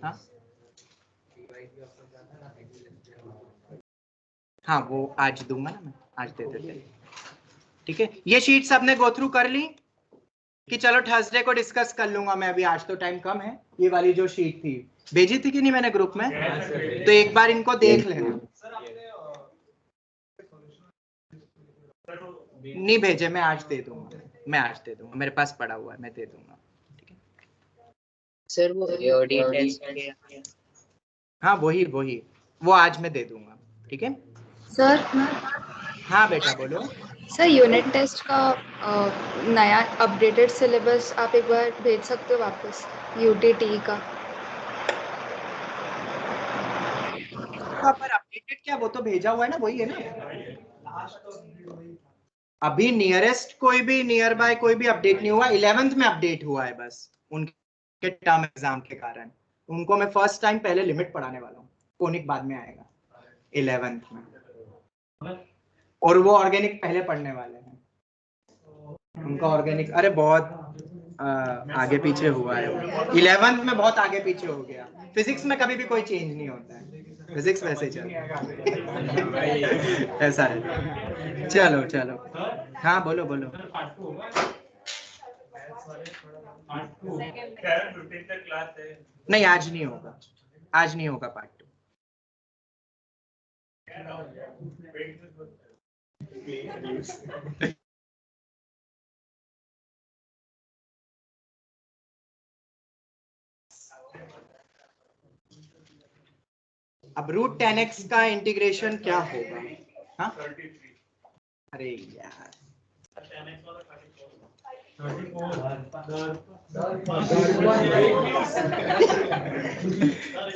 हाँ हाँ, वो आज दूंगा ना मैं, आज दे देते हैं। ठीक है, ये शीट सबने गो थ्रू कर ली कि चलो थर्सडे को डिस्कस कर लूंगा मैं, अभी आज तो टाइम कम है। ये वाली जो शीट थी भेजी थी कि नहीं मैंने ग्रुप में, तो एक बार इनको देख लेना। नहीं भेजे, मैं आज दे दूंगा, मैं आज दे दूंगा, मेरे पास पड़ा हुआ है, मैं दे दूंगा। ठीक है सर वो एओडी टेस्ट के, हाँ वही वही, वो आज मैं दे दूंगा। ठीक है सर हाँ बेटा बोलो। सर यूनिट टेस्ट का नया अपडेटेड सिलेबस आप एक बार भेज सकते हो वापस, यूटीटी का। हाँ, पर अपडेटेड क्या, वो तो भेजा हुआ है ना, वही है ना। अभी नियरेस्ट कोई भी नियर बाय कोई भी अपडेट नहीं हुआ, 11th में अपडेट हुआ है बस उनके टर्म एग्जाम के कारण। उनको मैं फर्स्ट टाइम पहले लिमिट पढ़ाने वाला हूँ, कोनिक बाद में आएगा 11th में, और वो ऑर्गेनिक पहले पढ़ने वाले हैं। उनका ऑर्गेनिक अरे बहुत आगे पीछे हुआ है, 11th में बहुत आगे पीछे हो गया। फिजिक्स में कभी भी कोई चेंज नहीं होता है, फिजिक्स वैसे ही चलता है ऐसा है। चलो चलो हाँ बोलो बोलो। नहीं आज नहीं होगा, आज नहीं होगा पार्ट 2। अब रूट 10x का इंटीग्रेशन क्या होगा? हाँ अरे यार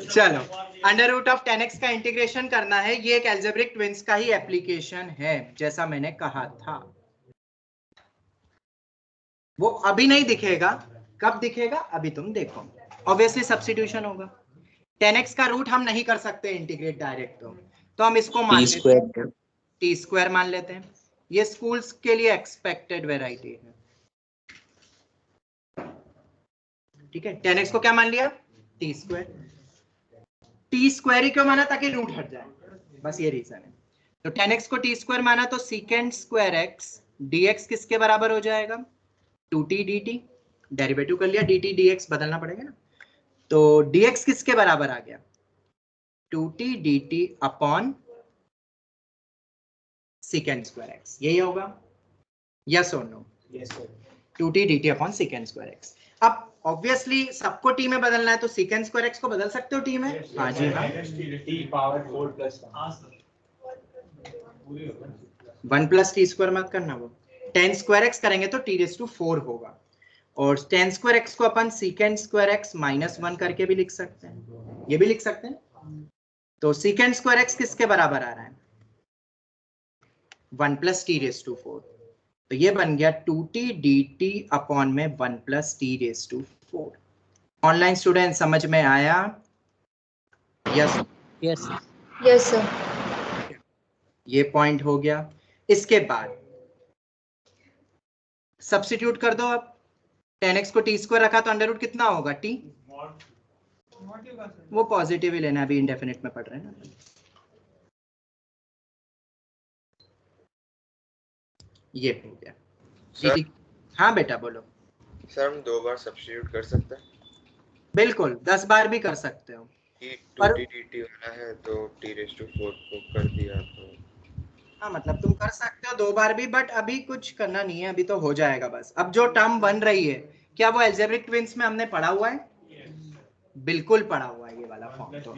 चलो, अंडर रूट ऑफ 10x का इंटीग्रेशन करना है, ये एक एल्जेब्रिक ट्विंस का ही एप्लीकेशन है, जैसा मैंने कहा था। वो अभी नहीं दिखेगा, कब दिखेगा अभी तुम देखो। ऑब्वियसली सब्स्टिट्यूशन होगा, 10x का रूट हम नहीं कर सकते इंटीग्रेट डायरेक्ट, तो हम इसको मान लेते हैं टी स्क्वायर मान लेते हैं। ये स्कूल्स के लिए एक्सपेक्टेड वेराइटी है। ठीक है, 10x को क्या मान लिया, टी स्क्वायर। टी स्क्वायर ही क्यों माना, ताकि रूट हट जाए, बस ये रीजन है। तो 10x को टी स्क्वायर माना तो सीकेंड स्क्वायर x dx किसके बराबर हो जाएगा, 2t dt। डेरिवेटिव कर लिया, dt dx बदलना पड़ेगा ना, तो dx किसके बराबर आ गया, 2t dt upon second square x, यही होगा, यस और no, 2t dt upon second square x। अब ऑब्वियसली सबको t में बदलना है, तो सीकेंड स्क्वायर x को बदल सकते हो t में, हाँ जी हाँ, 1 प्लस टी स्क्वायर मत करना, वो 10 स्क्वायर x करेंगे तो t रेज़ टू 4 होगा, और 10 स्क्वायर x को अपन सीकेंड स्क्वायर x माइनस 1 करके भी लिख सकते हैं, ये भी लिख सकते हैं। तो सीकेंड स्क्वायर x किसके बराबर आ रहा है, 1 प्लस टी रेज़ टू 4, तो ये बन गया 2t dt अपॉन में 1 plus t raise to 4। Online student समझ में आया, यस यस यस सर। ये पॉइंट हो गया। इसके बाद सब्स्टिट्यूट कर दो, अब 10x को टी स्क्वायर रखा तो अंडर रूट कितना होगा t, वो पॉजिटिव ही लेना, अभी इंडेफिनिट में पढ़ रहे हैं ना। ये हो गया सर, हाँ बेटा बोलो। सर हम 2 बार सब्स्टिट्यूट कर सकते हैं बिल्कुल 10 बार भी कर सकते हो, कि पर 2t dt होना है तो t रेज़ टू 4 को कर दिया तो। हाँ मतलब तुम कर सकते हो 2 बार भी, बट अभी कुछ करना नहीं है, अभी तो हो जाएगा बस। अब जो टर्म बन रही है, क्या वो एल्जेब्रिक ट्विंस में हमने पढ़ा हुआ है, बिल्कुल पढ़ा हुआ है ये वाला फॉर्म। तो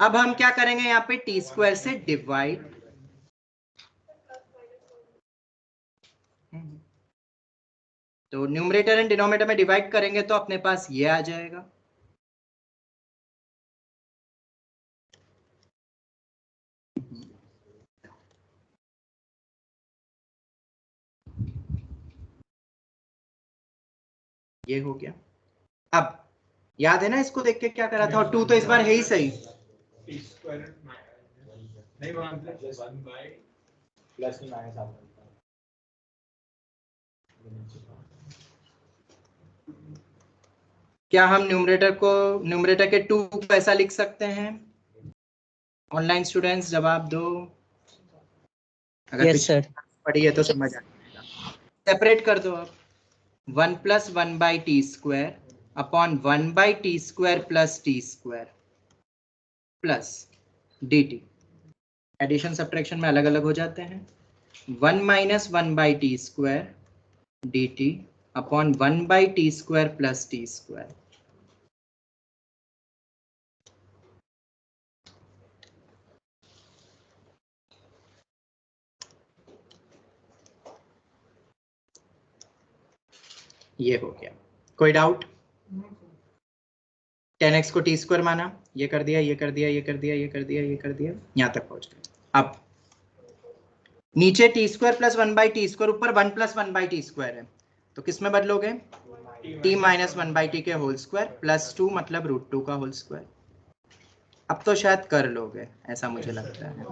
अब हम क्या करेंगे, यहाँ पे टी स्क्वायर से डिवाइड, तो न्यूमरेटर एंड डिनोमिनेटर में डिवाइड करेंगे तो अपने पास ये आ जाएगा। ये हो गया। अब याद है ना इसको देख के क्या करा था, और 2 तो इस बार है ही सही, क्या हम न्यूमरेटर के 2 को ऐसा लिख सकते हैं? ऑनलाइन स्टूडेंट्स जवाब दो। अगर यस सर। पढ़ी है तो समझ आ जाएगा। सेपरेट कर दो अब। 1 + 1/t² upon 1/t² plus t² plus dt। Addition subtraction में अलग अलग हो जाते हैं। 1 - 1/t² dt upon 1/t² plus t²। ये हो गया। कोई डाउट? 10x को t² माना, ये कर दिया, ये कर दिया, ये कर दिया, ये कर दिया, ये कर दिया, यहां तक पहुंच गए। अब नीचे t² प्लस 1/t², ऊपर 1 + 1/t² है, तो किस में बदलोगे? t - 1/t के होल स्क्वायर प्लस 2 मतलब √2 का होल स्क्वायर। अब तो शायद कर लोगे, ऐसा मुझे लगता है।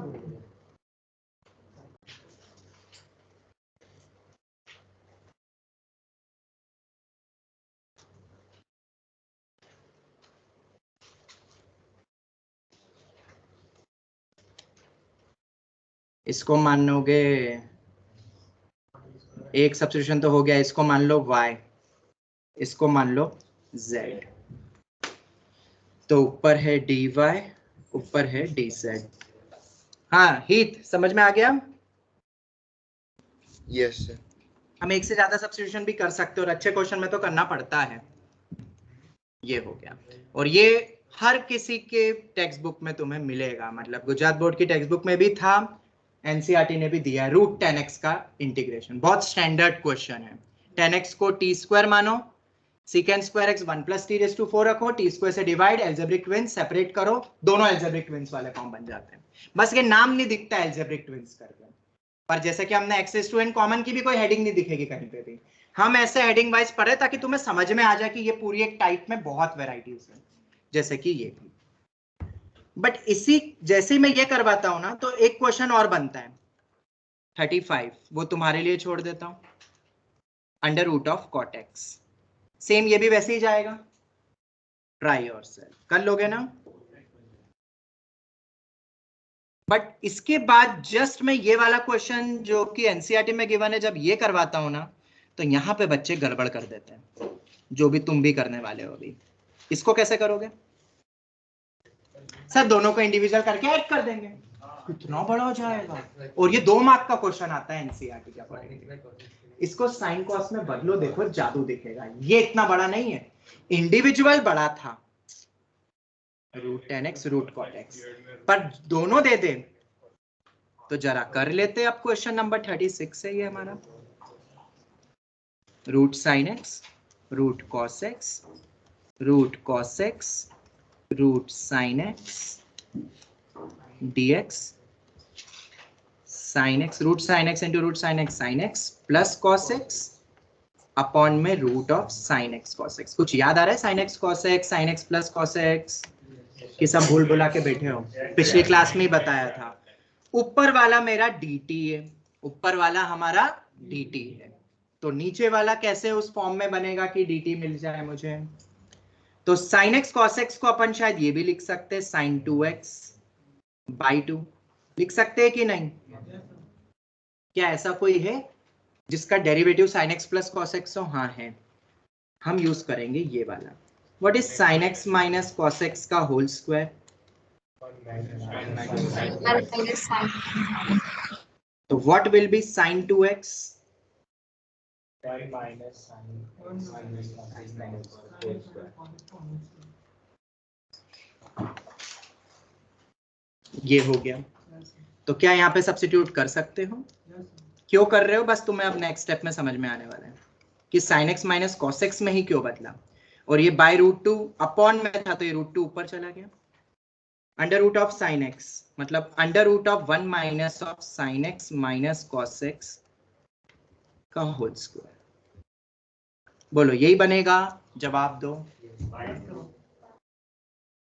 इसको मानोगे, एक सब्स्टिट्यूशन तो हो गया, इसको मान लो y, इसको मान लो z, तो ऊपर है dy, ऊपर है dz। हाँ हीत, समझ में आ गया? Yes sir. हम एक से ज्यादा सब्स्टिट्यूशन भी कर सकते हैं और अच्छे क्वेश्चन में तो करना पड़ता है। ये हो गया। और ये हर किसी के टेक्स्ट बुक में तुम्हें मिलेगा, मतलब गुजरात बोर्ड की टेक्स्ट बुक में भी था, एनसीईआरटी ने भी दिया है। √10x का इंटीग्रेशन बहुत स्टैंडर्ड क्वेश्चन है। 10x को t² मानो, sec² x 1 + t⁴ रखो, t² से डिवाइड, एल्जेब्रिक ट्विंस सेपरेट करो, दोनों एल्जेब्रिक ट्विंस वाले फॉर्म बन जाते हैं। बस ये नाम नहीं दिखता एल्जेब्रिक ट्विंस करके, पर जैसे कि हमने x⁴n कॉमन की भी कोई हेडिंग नहीं दिखेगी कहीं पे भी। हम ऐसे हेडिंग वाइज पढ़े ताकि तुम्हें समझ में आ जाए कि ये पूरी एक टाइप में बहुत वेराइटीज है, जैसे कि ये भी। बट इसी जैसे ही मैं ये करवाता हूं ना, तो एक क्वेश्चन और बनता है 35, वो तुम्हारे लिए छोड़ देता हूं, √cot x। सेम ये भी वैसे ही जाएगा, ट्राई योरसेल्फ कर लोगे ना। बट इसके बाद जस्ट मैं ये वाला क्वेश्चन जो कि एनसीईआरटी में गिवन है, जब ये करवाता हूं ना, तो यहां पे बच्चे गड़बड़ कर देते हैं, जो भी तुम भी करने वाले हो अभी। इसको कैसे करोगे? सर दोनों को इंडिविजुअल करके ऐड कर देंगे, कितना बड़ा हो जाएगा। और ये 2 मार्क का क्वेश्चन आता है एनसीईआरटी के अकॉर्डिंग। इसको साइन कॉस में बदलो, देखो जादू दिखेगा। ये इतना बड़ा नहीं है, इंडिविजुअल बड़ा था √10x √cot x, पर दोनों दे दे तो जरा कर लेते। अब क्वेश्चन नंबर 36 है ये हमारा। √sin x √cos x √cos x √sin x dx sin x, √sin x into √sin x sin x plus cos x upon में √sin x cos x। कुछ याद आ रहा है? sin x cos x, sin x plus cos x कि सब भूल भुला के बैठे हो? पिछली क्लास में ही बताया था। ऊपर वाला मेरा dt है, ऊपर वाला हमारा dt है, तो नीचे वाला कैसे उस फॉर्म में बनेगा कि dt मिल जाए मुझे? तो sin x cos x को अपन शायद ये भी लिख सकते हैं sin 2x/2, लिख सकते हैं कि नहीं? क्या ऐसा कोई है जिसका derivative sin x plus cos x हो? हाँ है। हम यूज करेंगे ये वाला। What is sin x minus cos x का होल स्क्वायर? तो what will be sin 2x? ये हो गया। तो क्या यहाँ पे सब्स्टिट्यूट कर सकते हो? क्यों कर रहे हो? बस तुम्हें अब नेक्स्ट स्टेप में समझ में आने वाला है कि sin x minus cos x में ही क्यों बदला। और ये बाय √2 अपॉन में था, तो ये √2 ऊपर चला गया। √ sin x मतलब √1 minus of sin x minus cos x का होल स्क्वायर। बोलो यही बनेगा? जवाब दो।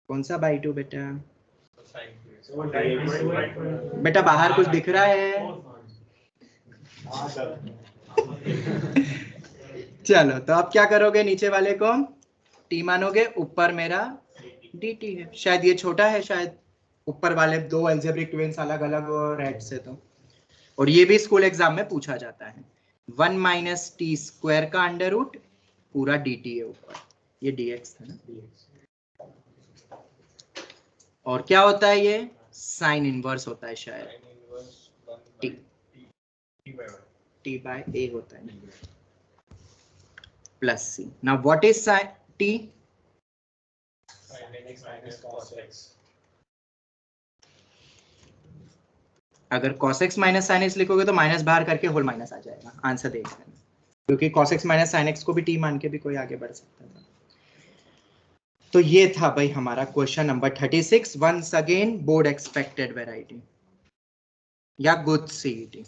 कौन सा बाय 2 बेटा? बेटा बाहर कुछ दिख रहा है? चलो तो अब क्या करोगे? नीचे वाले को टी मानोगे, ऊपर मेरा dt है। शायद ये छोटा है, शायद ऊपर वाले दो अलजेब्रिक ट्विंस अलग अलग रेड से तो। और ये भी स्कूल एग्जाम में पूछा जाता है। 1 माइनस टी स्क्वायर का अंडर रूट पूरा dt है ऊपर, ये dx था ना। और क्या होता है ये? साइन इनवर्स होता है शायद, t बाय a होता है plus c। Now what is t? अगर cos x minus sin x लिखोगे तो माइनस बाहर करके होल माइनस आ जाएगा, आंसर देख लेना, क्योंकि cos x minus sin x को भी t मान के भी कोई आगे बढ़ सकता था। तो ये था भाई हमारा question number 36। Once again board expected variety या गुड सीईटी।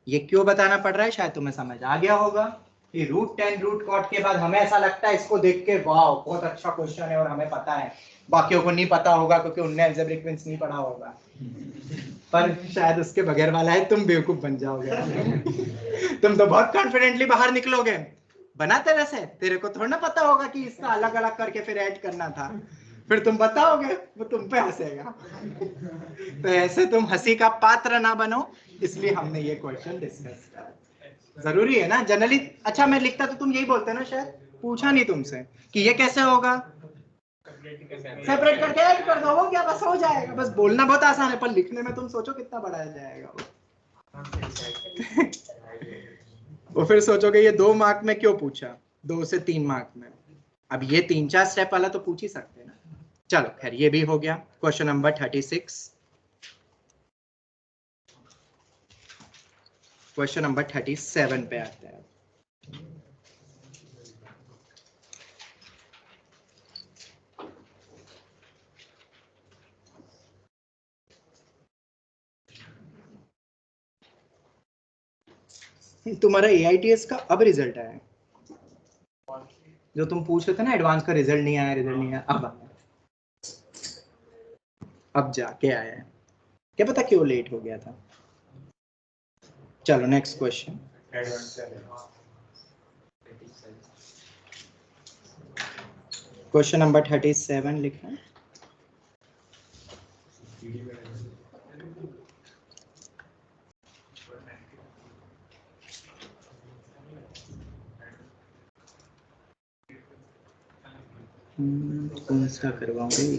ये क्यों बताना पड़ रहा है, शायद तुम्हें समझ आ गया होगा कि √10 √cot के बाद हमें ऐसा लगता है इसको देख के वाह बहुत अच्छा क्वेश्चन है और हमें पता है, बाकियों को नहीं पता होगा क्योंकि उनने अलजेब्रिक ट्विंस नहीं पढ़ा होगा। पर शायद उसके बगैर वाला है, तुम बेवकूफ बन जाओगे। तुम तो बहुत कॉन्फिडेंटली बाहर निकलोगे, बना तेरे से, तेरे को थोड़ा ना पता होगा कि इसका अलग अलग करके फिर ऐड करना था, फिर तुम बताओगे, वो तुम पे हंसेगा। तो ऐसे तुम हंसी का पात्र ना बनो, इसलिए हमने ये क्वेश्चन डिस्कस किया। जरूरी है ना जनरली। अच्छा मैं लिखता तो तुम यही बोलते ना, शायद पूछा नहीं तुमसे कि ये कैसे होगा, सेपरेट करके ऐड कर दो, वो क्या बस हो जाएगा। बस बोलना बहुत आसान है, पर लिखने में तुम सोचो कितना बड़ा जाएगा वो फिर सोचोगे ये 2 मार्क में क्यों पूछा, 2 से 3 मार्क में। अब ये 3-4 स्टेप वाला तो पूछ ही सकते हैं ना। चलो खैर ये भी हो गया। Question number 36। क्वेश्चन नंबर 37 पे आते हैं। तुम्हारा AITS का अब रिजल्ट आया है, जो तुम पूछ रहे थे ना एडवांस का रिजल्ट नहीं आया, रिजल्ट नहीं आया, अब आया, अब जाके आया है। क्या पता क्यों लेट हो गया था। चलो नेक्स्ट क्वेश्चन। क्वेश्चन नंबर 37 लिखा है। कौन सा करवाऊंगी?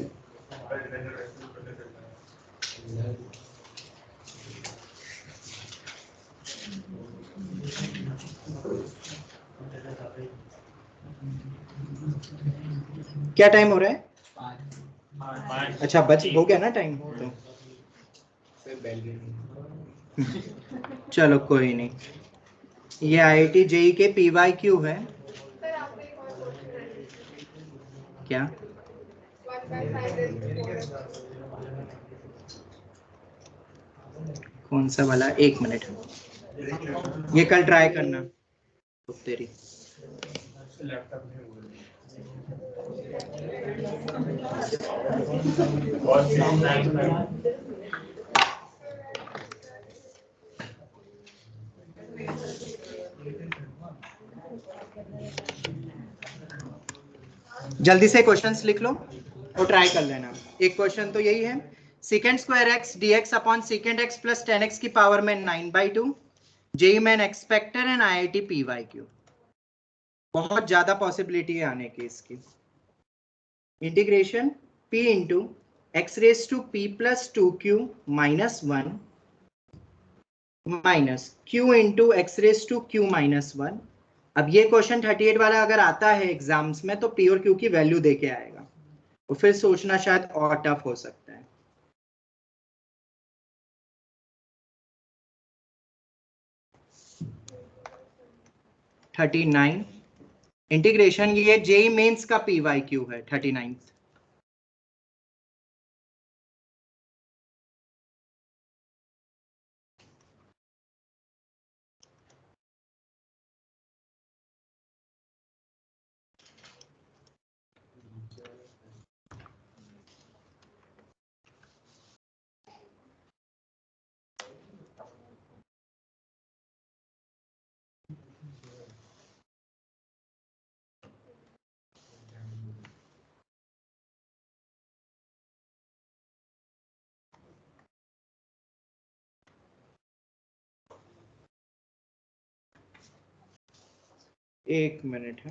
क्या टाइम हो रहा है? अच्छा बच हो गया ना टाइम तो। चलो कोई नहीं। ये IIT JEE के PYQ है क्या? कौन सा वाला? 1 मिनट, ये कल ट्राई करना। तो तेरी जल्दी से क्वेश्चंस लिख लो और ट्राई कर लेना। एक क्वेश्चन तो यही है, second square x dx upon second x plus 10x की पावर में 9/2। JEE main expected and IIT PYQ। बहुत ज्यादा पॉसिबिलिटी है आने की इसकी। Integration p into x raise to p plus 2q minus 1 minus q into x raise to q minus 1। अब ये क्वेश्चन 38 वाला अगर आता है एग्जाम्स में तो p और q की वैल्यू दे के आएगा, तो फिर सोचना शायद और टफ हो सकता है। इंटीग्रेशन ये जेई मेंस का PYQ है 39। एक मिनट है,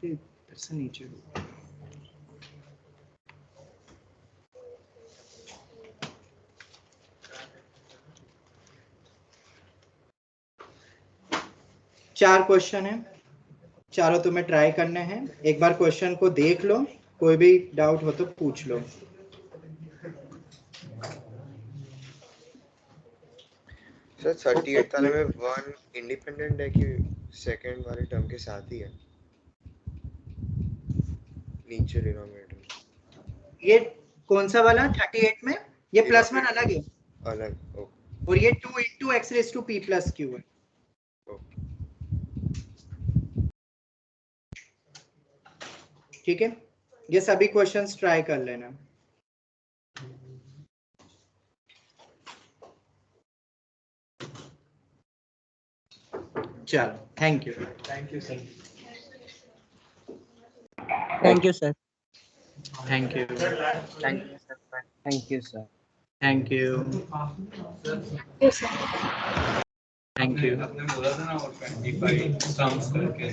इधर से नीचे चार क्वेश्चन है, चारों तुम्हें ट्राई करने हैं। एक बार क्वेश्चन को देख लो, कोई भी डाउट हो तो पूछ लो। सर 38 वाले में 1 इंडिपेंडेंट है कि सेकंड वाले टर्म के साथ ही है नीचे डिनोमिनेटर? ये कौन सा वाला 38 में? ये प्लस वन अलग है अलग। ओके और ये 2 into x raised to p plus q है। ठीक है, ये सभी क्वेश्चंस ट्राई कर लेना। चलो, thank you. Thank you sir. Thank you, sir. Thank you. Thank you, sir. Thank you, sir. Thank you. Thank you. आपने बोला था ना, और 25 टर्म्स करके